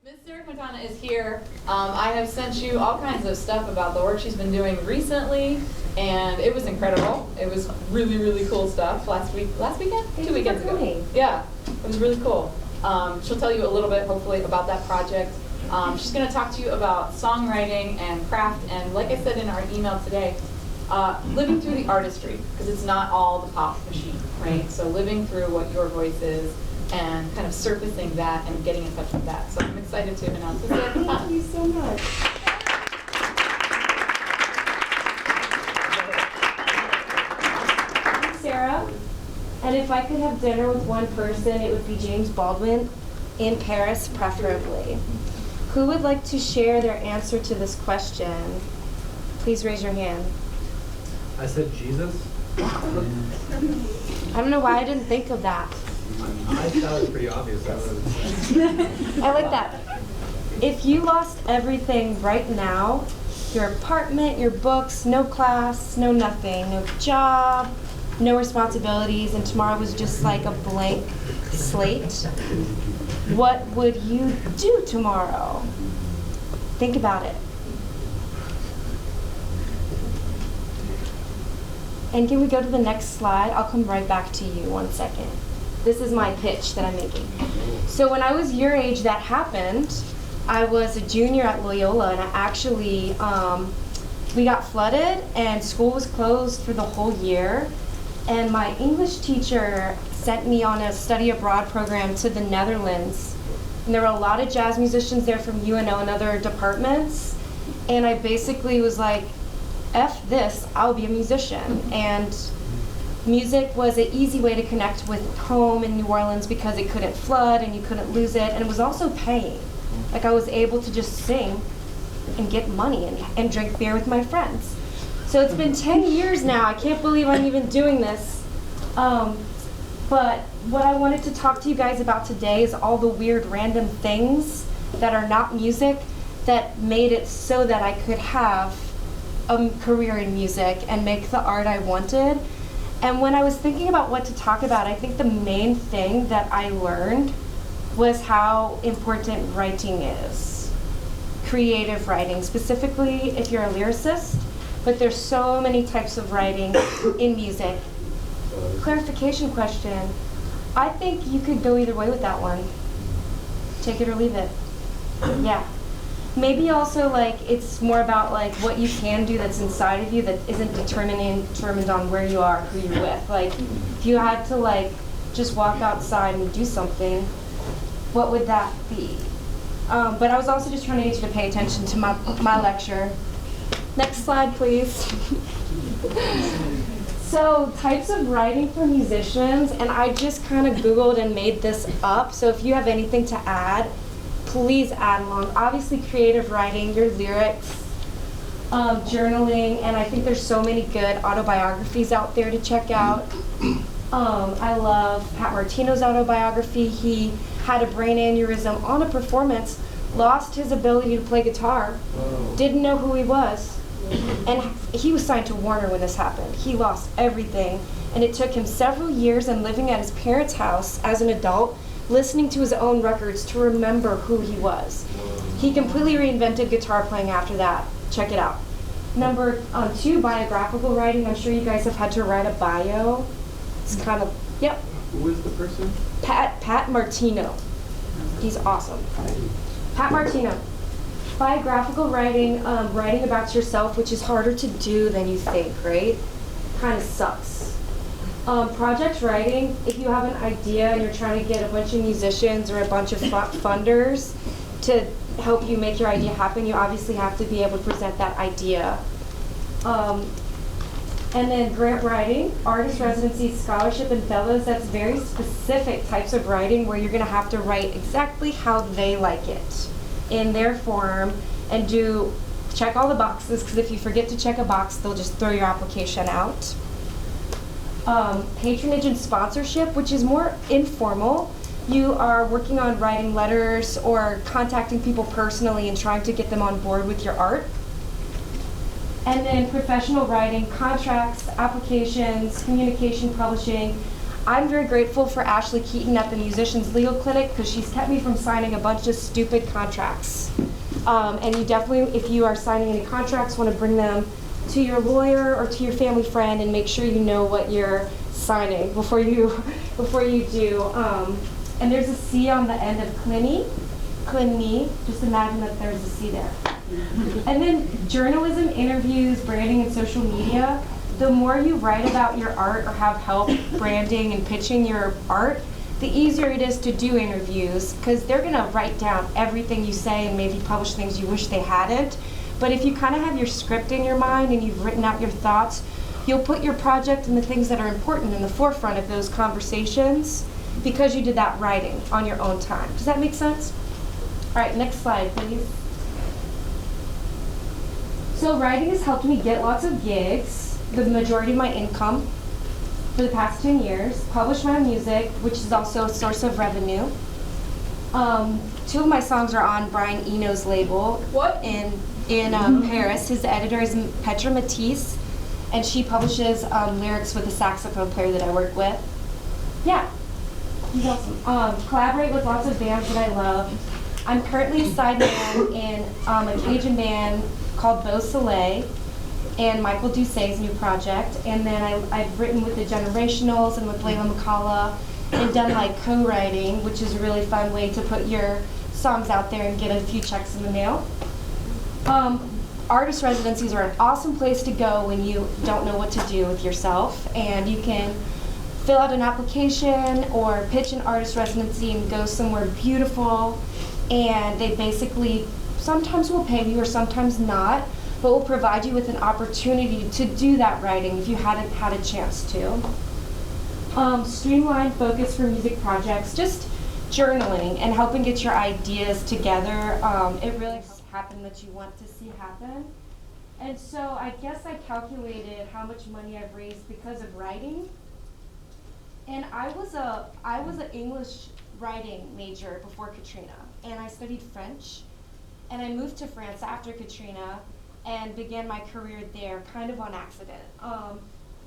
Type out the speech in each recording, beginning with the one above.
Miss Sarah Quintana is here. I have sent you all kinds of stuff about the work she's been doing recently, and it was incredible. It was really, really cool stuff last weekend? 2 weekends ago. Yeah, it was really cool. She'll tell you a little bit, hopefully, about that project. She's going to talk to you about songwriting and craft, and like I said in our email today, living through the artistry, because it's not all the pop machine, right? So living through what your voice is, and kind of surfacing that and getting in touch with that. So I'm excited to announce this. Thank you so much. I'm Sarah, and if I could have dinner with one person, it would be James Baldwin, in Paris preferably. Who would like to share their answer to this question? Please raise your hand. I said Jesus. I don't know why I didn't think of that. I thought it was pretty obvious. I like that. If you lost everything right now, your apartment, your books, no class, no nothing, no job, no responsibilities, and tomorrow was just like a blank slate, what would you do tomorrow? Think about it. And can we go to the next slide? I'll come right back to you 1 second. This is my pitch that I'm making. So when I was your age, that happened. I was a junior at Loyola, and I actually, we got flooded, and school was closed for the whole year. And my English teacher sent me on a study abroad program to the Netherlands. And there were a lot of jazz musicians there from UNO and other departments. And I basically was like, F this, I'll be a musician. And music was an easy way to connect with home in New Orleans because it couldn't flood and you couldn't lose it, and it was also paying. Like I was able to just sing and get money and drink beer with my friends. So it's been 10 years now. I can't believe I'm even doing this. But what I wanted to talk to you guys about today is all the weird random things that are not music that made it so that I could have a career in music and make the art I wanted. And when I was thinking about what to talk about, I think the main thing that I learned was how important writing is. Creative writing, specifically if you're a lyricist, but there's so many types of writing in music. Clarification question. I think you could go either way with that one. Take it or leave it. Yeah. Maybe also like it's more about like what you can do that's inside of you that isn't determined on where you are, who you're with. Like if you had to like just walk outside and do something, what would that be? But I was also just trying to get you to pay attention to my lecture. Next slide, please. So types of writing for musicians, and I just kind of Googled and made this up. So if you have anything to add, please add along. Obviously creative writing, your lyrics, journaling, and I think there's so many good autobiographies out there to check out. I love Pat Martino's autobiography. He had a brain aneurysm on a performance, lost his ability to play guitar, didn't know who he was, and he was signed to Warner when this happened. He lost everything, and it took him several years and living at his parents' house as an adult, listening to his own records to remember who he was. He completely reinvented guitar playing after that. Check it out. Number 2, biographical writing. I'm sure you guys have had to write a bio. It's kind of, yep. Who is the person? Pat Martino. He's awesome. Pat Martino. Biographical writing, writing about yourself, which is harder to do than you think, right? Kind of sucks. Project writing, if you have an idea and you're trying to get a bunch of musicians or a bunch of funders to help you make your idea happen, you obviously have to be able to present that idea. And then grant writing, artist residency, scholarship, and fellows, that's very specific types of writing where you're going to have to write exactly how they like it in their form and check all the boxes, because if you forget to check a box, they'll just throw your application out. Patronage and sponsorship, which is more informal. You are working on writing letters or contacting people personally and trying to get them on board with your art. And then professional writing, contracts, applications, communication, publishing. I'm very grateful for Ashley Keaton at the Musicians Legal Clinic because she's kept me from signing a bunch of stupid contracts. And you definitely, if you are signing any contracts, want to bring them to your lawyer or to your family friend and make sure you know what you're signing before you do. And there's a C on the end of clini. Just imagine that there's a C there. And then journalism, interviews, branding, and social media. The more you write about your art or have help branding and pitching your art, the easier it is to do interviews because they're going to write down everything you say and maybe publish things you wish they hadn't. But if you kind of have your script in your mind and you've written out your thoughts, you'll put your project and the things that are important in the forefront of those conversations because you did that writing on your own time. Does that make sense? All right, next slide, please. So writing has helped me get lots of gigs, the majority of my income for the past 10 years, publish my own music, which is also a source of revenue. 2 of my songs are on Brian Eno's label. What? In Paris. His editor is Petra Matisse, and she publishes lyrics with a saxophone player that I work with. Yeah, he's awesome. Collaborate with lots of bands that I love. I'm currently a side man in a Cajun band called Beau Soleil and Michael Doucet's new project. And then I've written with the Generationals and with Layla McCalla and done like co-writing, which is a really fun way to put your songs out there and get a few checks in the mail. Artist residencies are an awesome place to go when you don't know what to do with yourself, and you can fill out an application or pitch an artist residency and go somewhere beautiful, and they basically sometimes will pay you or sometimes not, but will provide you with an opportunity to do that writing if you hadn't had a chance to. Streamlined focus for music projects, just journaling and helping get your ideas together. It really happen that you want to see happen. And so I guess I calculated how much money I've raised because of writing. And I was an English writing major before Katrina, and I studied French. And I moved to France after Katrina and began my career there kind of on accident.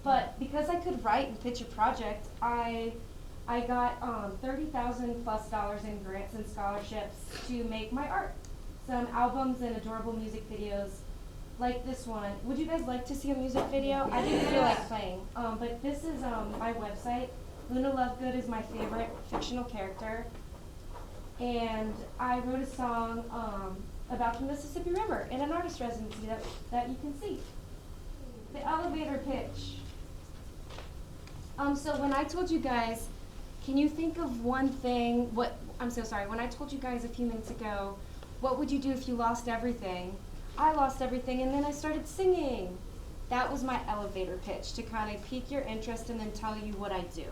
But because I could write and pitch a project, I got $30,000 plus in grants and scholarships to make my art. Some albums and adorable music videos like this one. Would you guys like to see a music video? I didn't feel like playing. But this is my website. Luna Lovegood is my favorite fictional character. And I wrote a song about the Mississippi River in an artist residency that you can see. The elevator pitch. So when I told you guys, can you think of one thing, when I told you guys a few minutes ago, what would you do if you lost everything? I lost everything and then I started singing. That was my elevator pitch to kind of pique your interest and then tell you what I do.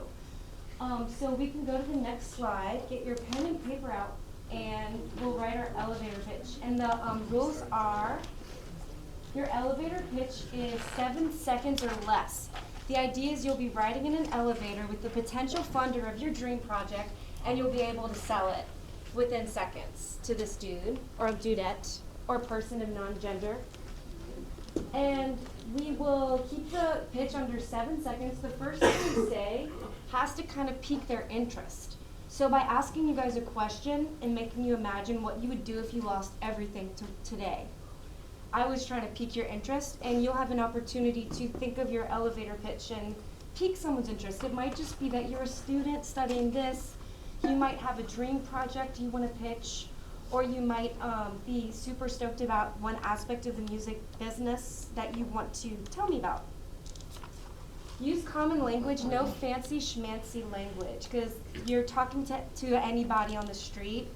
So we can go to the next slide, get your pen and paper out, and we'll write our elevator pitch. And the rules are, your elevator pitch is 7 seconds or less. The idea is you'll be riding in an elevator with the potential funder of your dream project, and you'll be able to sell it within seconds to this dude, or dudette, or person of non-gender. And we will keep the pitch under 7 seconds. The first thing you say has to kind of pique their interest. So by asking you guys a question and making you imagine what you would do if you lost everything today, I was trying to pique your interest, and you'll have an opportunity to think of your elevator pitch and pique someone's interest. It might just be that you're a student studying this, you might have a dream project you want to pitch, or you might be super stoked about one aspect of the music business that you want to tell me about. Use common language, no fancy schmancy language, because you're talking to anybody on the street,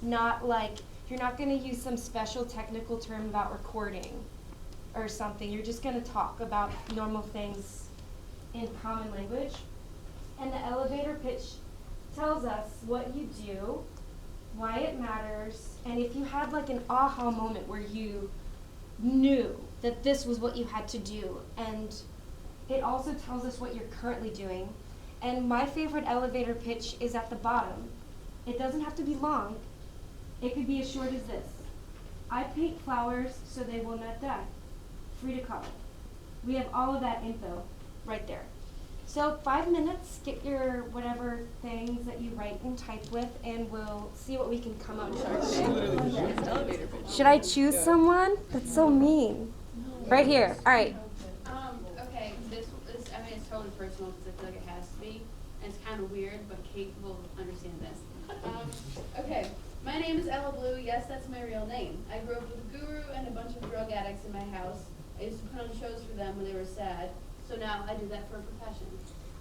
not like, you're not going to use some special technical term about recording or something. You're just going to talk about normal things in common language. And the elevator pitch tells us what you do, why it matters, and if you had like an aha moment where you knew that this was what you had to do. And it also tells us what you're currently doing. And my favorite elevator pitch is at the bottom. It doesn't have to be long. It could be as short as this. I paint flowers so they will not die. Free to color. We have all of that info right there. So 5 minutes, get your whatever things that you write and type with, and we'll see what we can come up with. Should I choose someone? That's so mean. Right here. All right. Okay, this is, I mean, it's totally personal because I feel like it has to be. And it's kind of weird, but Kate will understand this. Okay, my name is Ella Blue. Yes, that's my real name. I grew up with a guru and a bunch of drug addicts in my house. I used to put on shows for them when they were sad. So now I do that for a profession.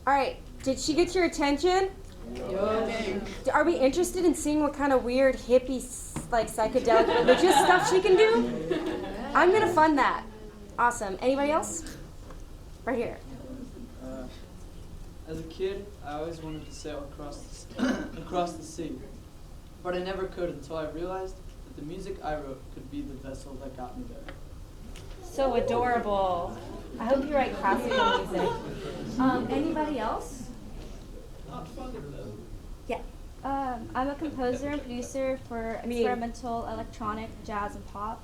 All right. Did she get your attention? Yes. Are we interested in seeing what kind of weird hippie, like psychedelic religious stuff she can do? I'm gonna fund that. Awesome. Anybody else? Right here. As a kid, I always wanted to sail across the sea, but I never could until I realized that the music I wrote could be the vessel that got me there. So adorable. I hope you write classical music. Anybody else? Yeah. I'm a composer and producer for experimental, electronic, jazz, and pop.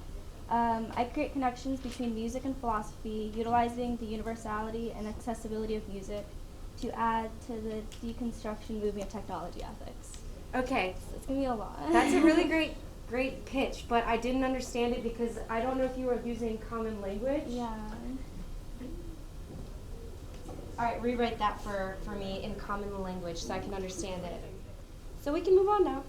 I create connections between music and philosophy, utilizing the universality and accessibility of music to add to the deconstruction movement of technology ethics. Okay. So it's going to be a lot. That's a really great pitch, but I didn't understand it because I don't know if you were using common language. Yeah. All right, rewrite that for me in common language so I can understand it. So we can move on now.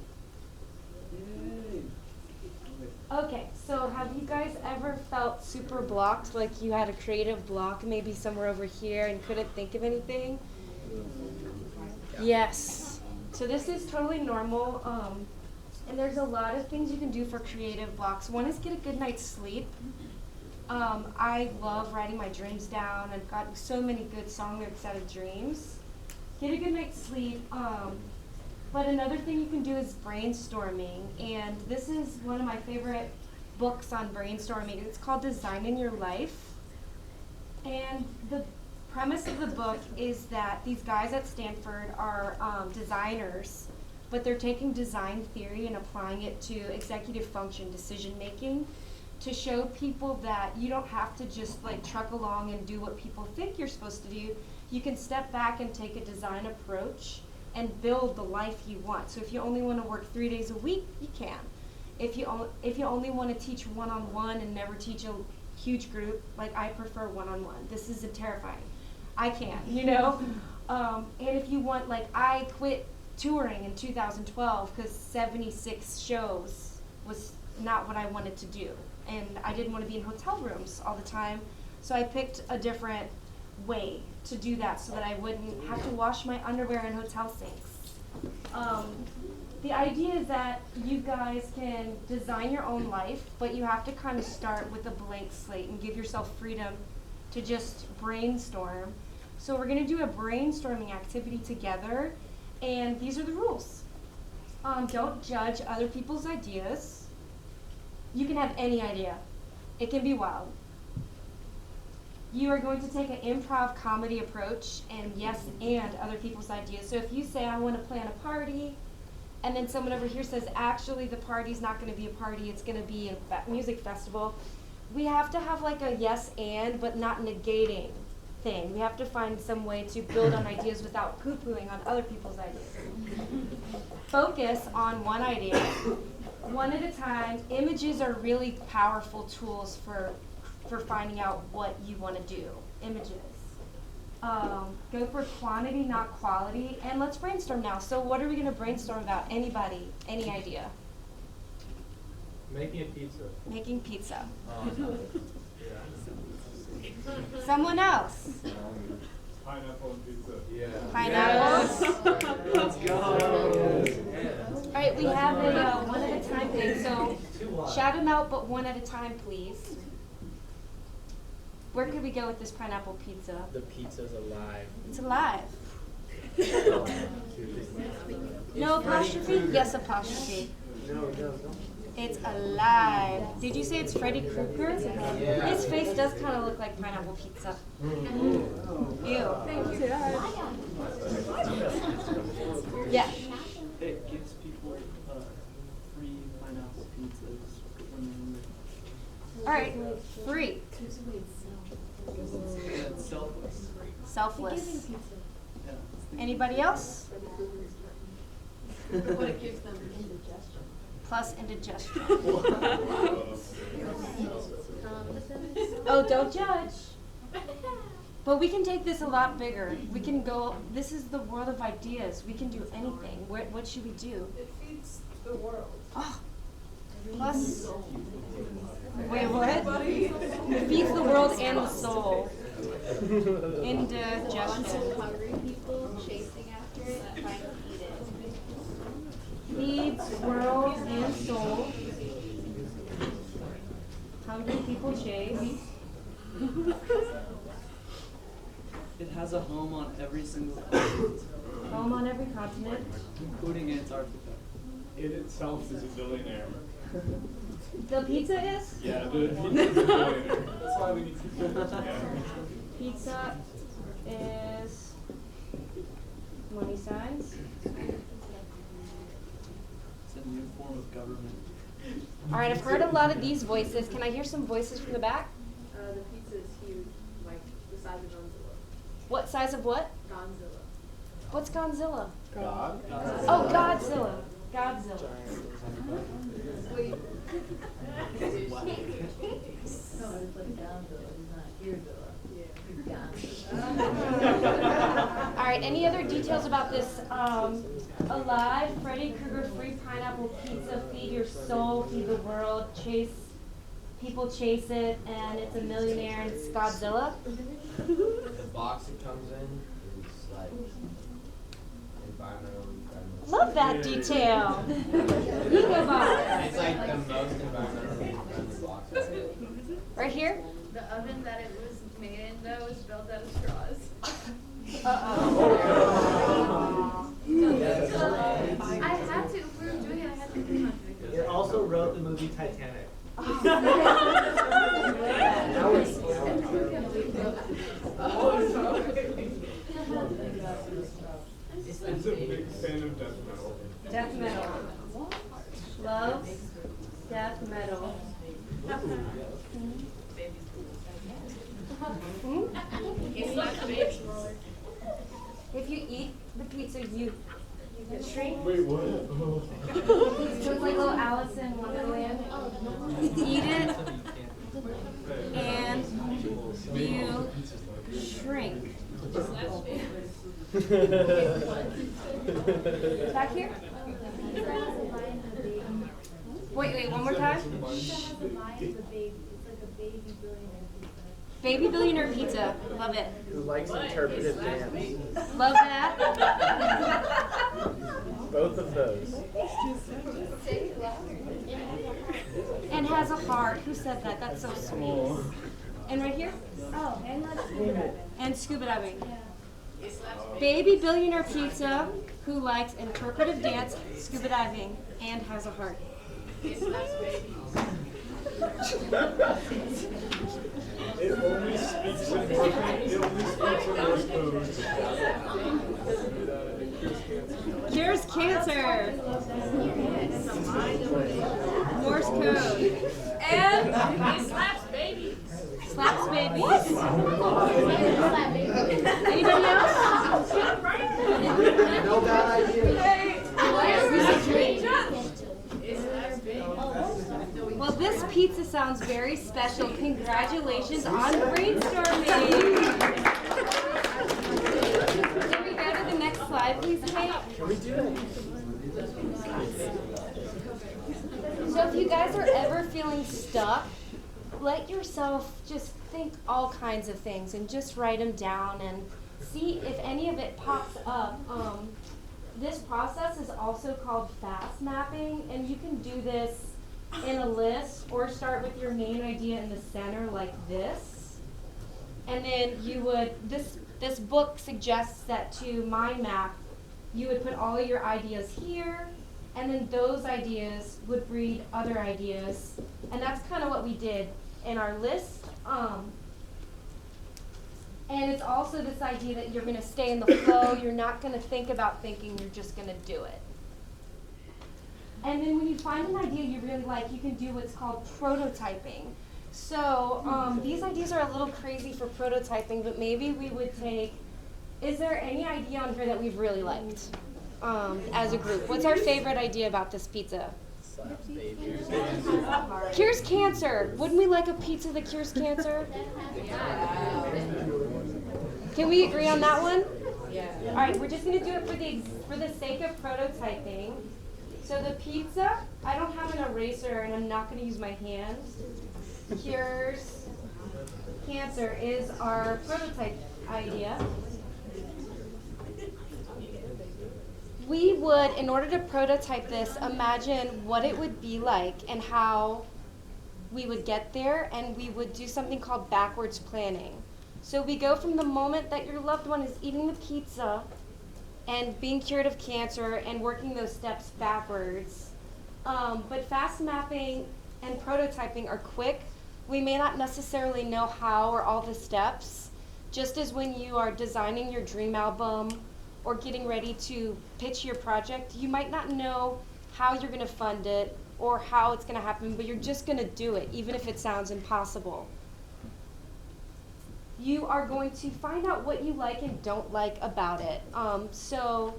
Okay, so have you guys ever felt super blocked, like you had a creative block maybe somewhere over here and couldn't think of anything? Yes. So this is totally normal, and there's a lot of things you can do for creative blocks. One is get a good night's sleep. I love writing my dreams down. I've gotten so many good song lyrics out of dreams. Get a good night's sleep. But another thing you can do is brainstorming, and this is one of my favorite books on brainstorming. It's called Designing Your Life, and the premise of the book is that these guys at Stanford are designers, but they're taking design theory and applying it to executive function decision making to show people that you don't have to just like truck along and do what people think you're supposed to do. You can step back and take a design approach and build the life you want. So if you only want to work 3 days a week, you can. If you only want to teach one-on-one and never teach a huge group, like I prefer one-on-one. This is terrifying. I can't, you know? And if you want, like I quit touring in 2012 because 76 shows was not what I wanted to do. And I didn't want to be in hotel rooms all the time. So I picked a different way to do that so that I wouldn't have to wash my underwear in hotel sinks. The idea is that you guys can design your own life, but you have to kind of start with a blank slate and give yourself freedom to just brainstorm. So we're going to do a brainstorming activity together, and these are the rules. Don't judge other people's ideas. You can have any idea. It can be wild. You are going to take an improv comedy approach and and other people's ideas. So if you say, I want to plan a party, and then someone over here says, actually the party's not going to be a party, it's going to be a music festival, we have to have like a yes and, but not negating thing. We have to find some way to build on ideas without poo-pooing on other people's ideas. Focus on one idea, one at a time. Images are really powerful tools for finding out what you want to do. Images. Go for quantity, not quality. And let's brainstorm now. So what are we going to brainstorm about? Anybody? Any idea? Making a pizza. Making pizza. Yeah. Someone else? Pineapple and pizza. Yeah. Pineapples? Let's go. All right, we have a one at a time thing. So shout them out, but one at a time, please. Where could we go with this pineapple pizza? The pizza's alive. It's alive. No apostrophe? Yes, apostrophe. No. It's alive. Did you say it's Freddy Krueger? Yeah. His face does kind of look like pineapple pizza. Ew. Thank you. Yeah. It gives people free pineapple pizzas when All right. 3. it's selfless. Selfless. Anybody else? But it gives them indigestion. Plus indigestion. Oh, don't judge. But we can take this a lot bigger. We can go, this is the world of ideas. We can do anything. What should we do? It feeds the world. Oh, plus, wait, what? It feeds the world and the soul. Indigestion. Hungry people chasing after it, trying to eat it. Feeds world and soul. Hungry people chase. It has a home on every single continent, Home on every continent. including Antarctica. It itself is a billionaire. The pizza is? Yeah, the pizza is a billionaire. That's why we need to do it. Yeah. Pizza is money signs. It's a new form of government. All right, I've heard a lot of these voices. Can I hear some voices from the back? The pizza is huge, like the size of Godzilla. What size of what? Godzilla. What's Godzilla? God? Oh, Godzilla. Godzilla. Wait. All right, any other details about this? Alive, Freddy Krueger, free pineapple pizza, feed your soul, feed the world, people chase it, and it's a millionaire, and it's Godzilla. The box it comes in is like environmental. Love that detail. Ego box. It's like the most environmentally friendly box ever. Right here? The oven that it was made in, though, is built out of straws. I had to, if we were doing it, I had to do it. It also wrote the movie Titanic. It's a big fan of death metal. Death metal. Loves death metal. If you eat the pizza, you shrink. Wait, what? So it's like little Alice in Wonderland. Eat it, and you shrink. Back here? Wait, one more time? Baby billionaire pizza. Love it. Who likes interpretive dance? Love that. Both of those. And has a heart. Who said that? That's so sweet. And right here? Oh, and let's do that. And scuba diving. Baby billionaire pizza who likes interpretive dance, scuba diving, and has a heart. It only speaks in Morse code. Cures cancer. Morse code. And slaps babies. Slaps babies. Anybody else? No bad idea. Well, this pizza sounds very special. Congratulations on brainstorming. Can we go to the next slide, please, Kate? Can we do that? So if you guys are ever feeling stuck, let yourself just think all kinds of things and just write them down and see if any of it pops up. This process is also called fast mapping, and you can do this in a list or start with your main idea in the center like this. And then you would, this book suggests that to mind map, you would put all your ideas here, and then those ideas would breed other ideas. And that's kind of what we did in our list. And it's also this idea that you're going to stay in the flow. You're not going to think about thinking. You're just going to do it. And then when you find an idea you really like, you can do what's called prototyping. So these ideas are a little crazy for prototyping, but maybe we would take Is there any idea on here that we've really liked as a group? What's our favorite idea about this pizza? Cures cancer. Wouldn't we like a pizza that cures cancer? Can we agree on that one? Yeah. All right, we're just going to do it for the sake of prototyping. So the pizza, I don't have an eraser and I'm not going to use my hands. Cures cancer is our prototype idea. We would, in order to prototype this, imagine what it would be like and how we would get there, and we would do something called backwards planning. So we go from the moment that your loved one is eating the pizza and being cured of cancer and working those steps backwards. But fast mapping and prototyping are quick. We may not necessarily know how or all the steps, just as when you are designing your dream album or getting ready to pitch your project, you might not know how you're gonna fund it or how it's gonna happen, but you're just gonna do it, even if it sounds impossible. You are going to find out what you like and don't like about it. So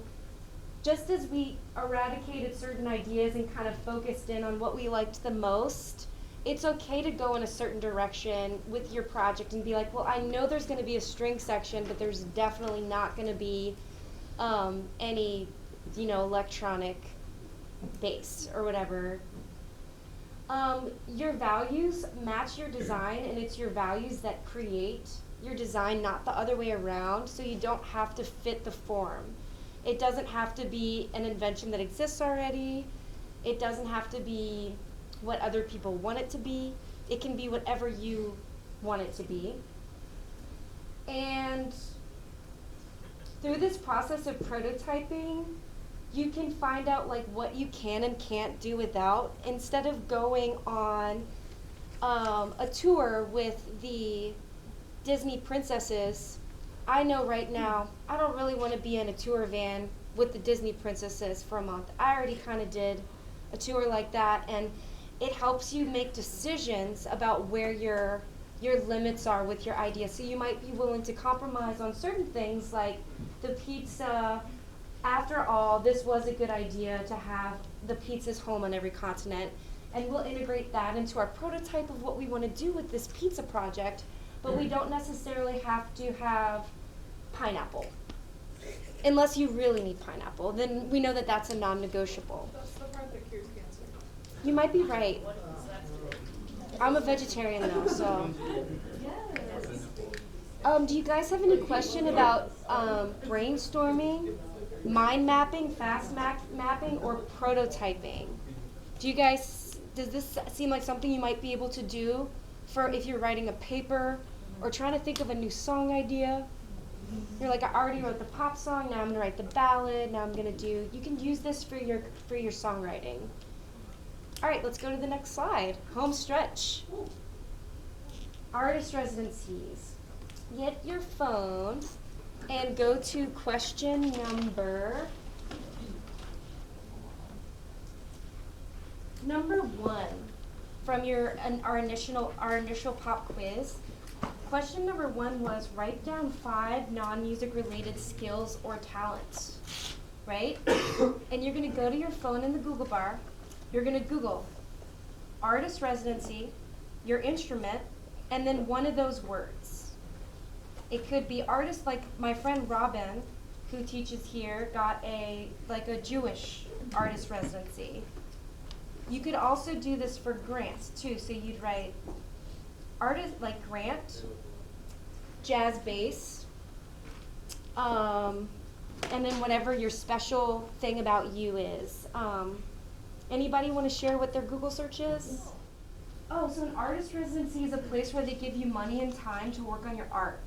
just as we eradicated certain ideas and kind of focused in on what we liked the most, it's okay to go in a certain direction with your project and be like, well, I know there's gonna be a string section, but there's definitely not gonna be any, electronic bass or whatever. Your values match your design, and it's your values that create your design, not the other way around, so you don't have to fit the form. It doesn't have to be an invention that exists already. It doesn't have to be what other people want it to be. It can be whatever you want it to be. And through this process of prototyping, you can find out what you can and can't do without. Instead of going on a tour with the Disney princesses, I know right now I don't really want to be in a tour van with the Disney princesses for a month. I already kind of did a tour like that, and it helps you make decisions about where your limits are with your idea. So you might be willing to compromise on certain things like the pizza. After all, this was a good idea to have the pizza's home on every continent, and we'll integrate that into our prototype of what we want to do with this pizza project, but we don't necessarily have to have pineapple. Unless you really need pineapple, then we know that that's a non-negotiable. That's the part that cures cancer. You might be right. I'm a vegetarian though, so. Do you guys have any question about brainstorming, mind mapping, fast mapping, or prototyping? Does this seem like something you might be able to do for if you're writing a paper or trying to think of a new song idea? You're like, I already wrote the pop song, now I'm gonna write the ballad, you can use this for your songwriting. All right, let's go to the next slide. Home stretch. Artist residencies. Get your phone and go to question number 1 from our initial pop quiz. Question number 1 was write down 5 non-music related skills or talents, right? And you're gonna go to your phone in the Google bar. You're gonna Google artist residency, your instrument, and then one of those words. It could be artist, like my friend Robin, who teaches here, got a Jewish artist residency. You could also do this for grants too. So you'd write artist, like grant, jazz bass, and then whatever your special thing about you is. Anybody want to share what their Google search is? Oh, so an artist residency is a place where they give you money and time to work on your art.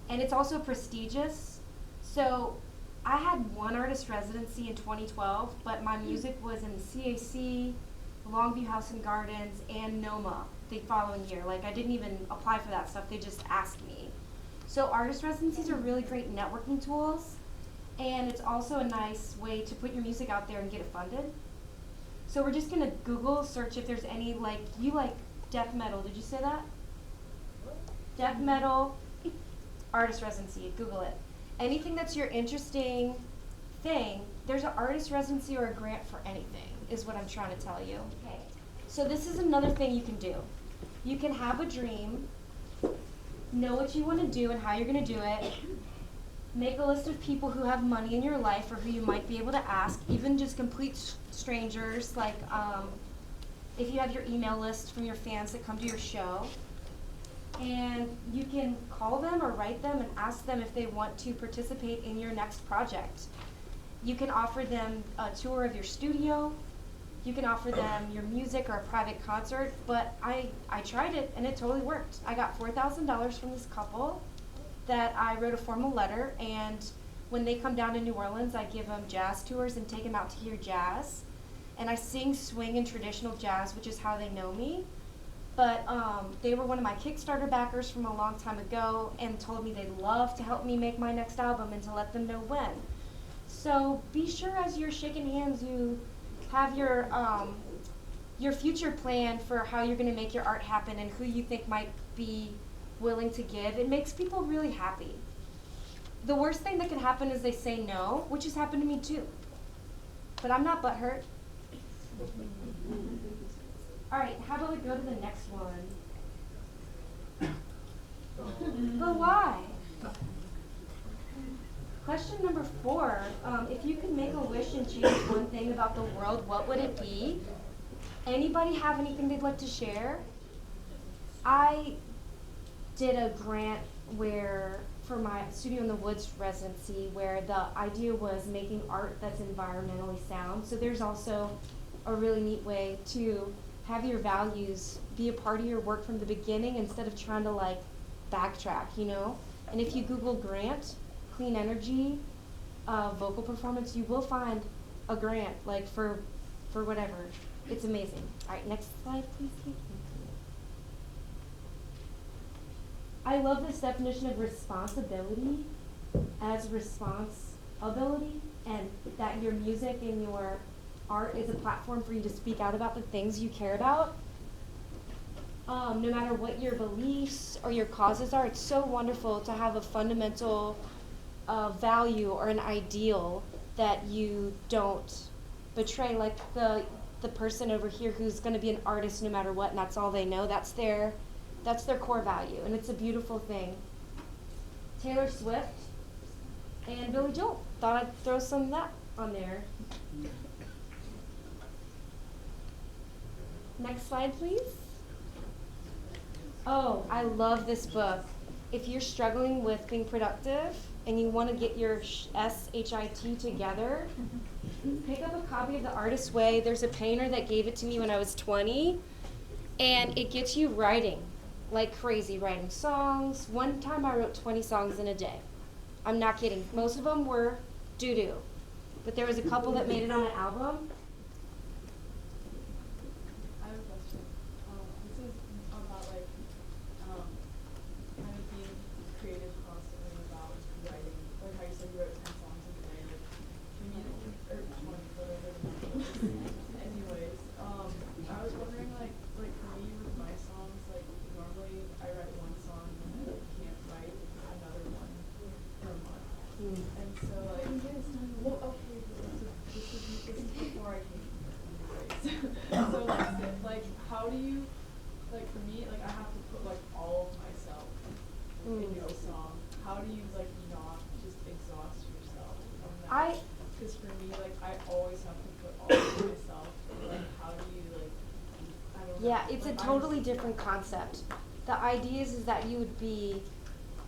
And it's also prestigious. So I had one artist residency in 2012, but my music was in the CAC, Longview House and Gardens, and NOMA the following year. I didn't even apply for that stuff, they just asked me. So artist residencies are really great networking tools, and it's also a nice way to put your music out there and get it funded. So we're just gonna Google search if there's any, you like death metal, did you say that? Death metal, artist residency, Google it. anything that's your interesting thing, there's an artist residency or a grant for anything, is what I'm trying to tell you. Okay. So this is another thing you can do. You can have a dream, know what you want to do and how you're going to do it, make a list of people who have money in your life or who you might be able to ask, even just complete strangers, like if you have your email list from your fans that come to your show. And you can call them or write them and ask them if they want to participate in your next project. You can offer them a tour of your studio. You can offer them your music or a private concert, but I tried it and it totally worked. I got $4,000 from this couple that I wrote a formal letter, and when they come down to New Orleans, I give them jazz tours and take them out to hear jazz. And I sing swing and traditional jazz, which is how they know me. But they were one of my Kickstarter backers from a long time ago and told me they'd love to help me make my next album and to let them know when. So be sure as you're shaking hands, you have your future plan for how you're going to make your art happen and who you think might be willing to give. It makes people really happy. The worst thing that can happen is they say no, which has happened to me too. But I'm not butthurt. All right, how about we go to the next one? But why? Question number 4, if you could make a wish and change one thing about the world, what would it be? Anybody have anything they'd like to share? I did a grant for my Studio in the Woods residency, where the idea was making art that's environmentally sound. So there's also a really neat way to have your values be a part of your work from the beginning instead of trying to like backtrack, you know? And if you Google grant, clean energy, vocal performance, you will find a grant like for whatever. It's amazing. All right, next slide, please. I love this definition of responsibility as responsibility, and that your music and your art is a platform for you to speak out about the things you care about. No matter what your beliefs or your causes are, it's so wonderful to have a fundamental value or an ideal that you don't betray, like the person over here who's going to be an artist no matter what, and that's all they know. That's their core value, and it's a beautiful thing. Taylor Swift and Billy Joel. Thought I'd throw some of that on there. Next slide, please. Oh, I love this book. If you're struggling with being productive and you want to get your SHIT together, pick up a copy of The Artist's Way. There's a painter that gave it to me when I was 20, and it gets you writing like crazy, writing songs. One time I wrote 20 songs in a day. I'm not kidding. Most of them were doo-doo, but there was a couple that made it on an album. I have a question. This is about like kind of being creative constantly about writing. Like how you said you wrote 10 songs in a day. Like, can you, or 20, whatever. Anyways, I was wondering like for me with my songs, like normally I write one song and I can't write another one for a month. And so like, well, okay, this is before I came. So like how do you, like for me, like I have to put like all of myself into a song. How do you like not just exhaust yourself from that? Because for me, like I always have to put all of myself. Like how do you like, I don't know. Yeah, it's like, a totally different concept. The idea is that you would be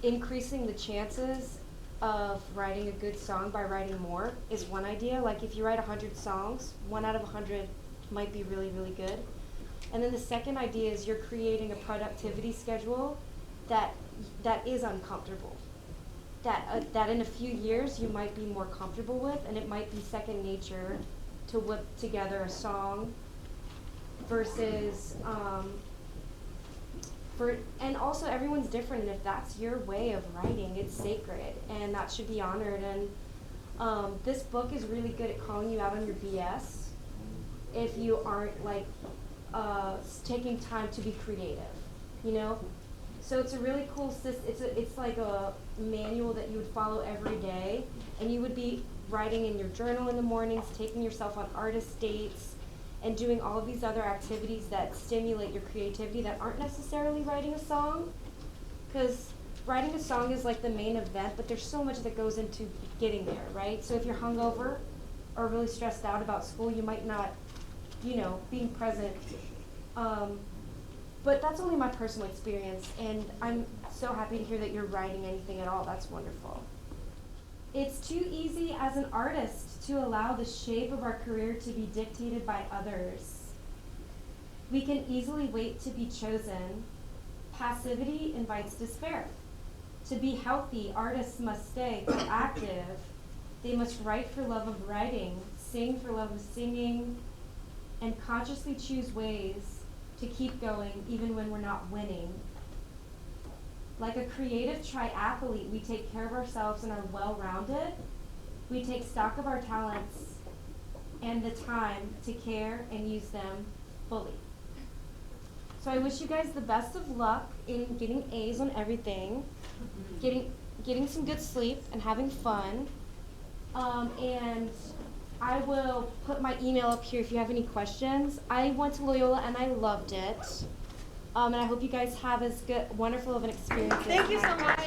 increasing the chances of writing a good song by writing more is one idea. Like if you write 100 songs, 1 out of 100 might be really, really good. And then the second idea is you're creating a productivity schedule that is uncomfortable. That in a few years you might be more comfortable with, and it might be second nature to whip together a song versus and also everyone's different, and if that's your way of writing, it's sacred and that should be honored. And this book is really good at calling you out on your BS if you aren't like taking time to be creative, you know? So it's a really cool it's like a manual that you would follow every day, and you would be writing in your journal in the mornings, taking yourself on artist dates, and doing all of these other activities that stimulate your creativity that aren't necessarily writing a song. Because writing a song is like the main event, but there's so much that goes into getting there, right? So if you're hungover or really stressed out about school, you might not, being present. But that's only my personal experience, and I'm so happy to hear that you're writing anything at all. That's wonderful. It's too easy as an artist to allow the shape of our career to be dictated by others. We can easily wait to be chosen. Passivity invites despair. To be healthy, artists must stay proactive. They must write for love of writing, sing for love of singing, and consciously choose ways to keep going even when we're not winning. Like a creative triathlete, we take care of ourselves and are well-rounded. We take stock of our talents and the time to care and use them fully. So I wish you guys the best of luck in getting A's on everything, getting some good sleep and having fun. And I will put my email up here if you have any questions. I went to Loyola and I loved it. And I hope you guys have as wonderful of an experience. Thank you so much.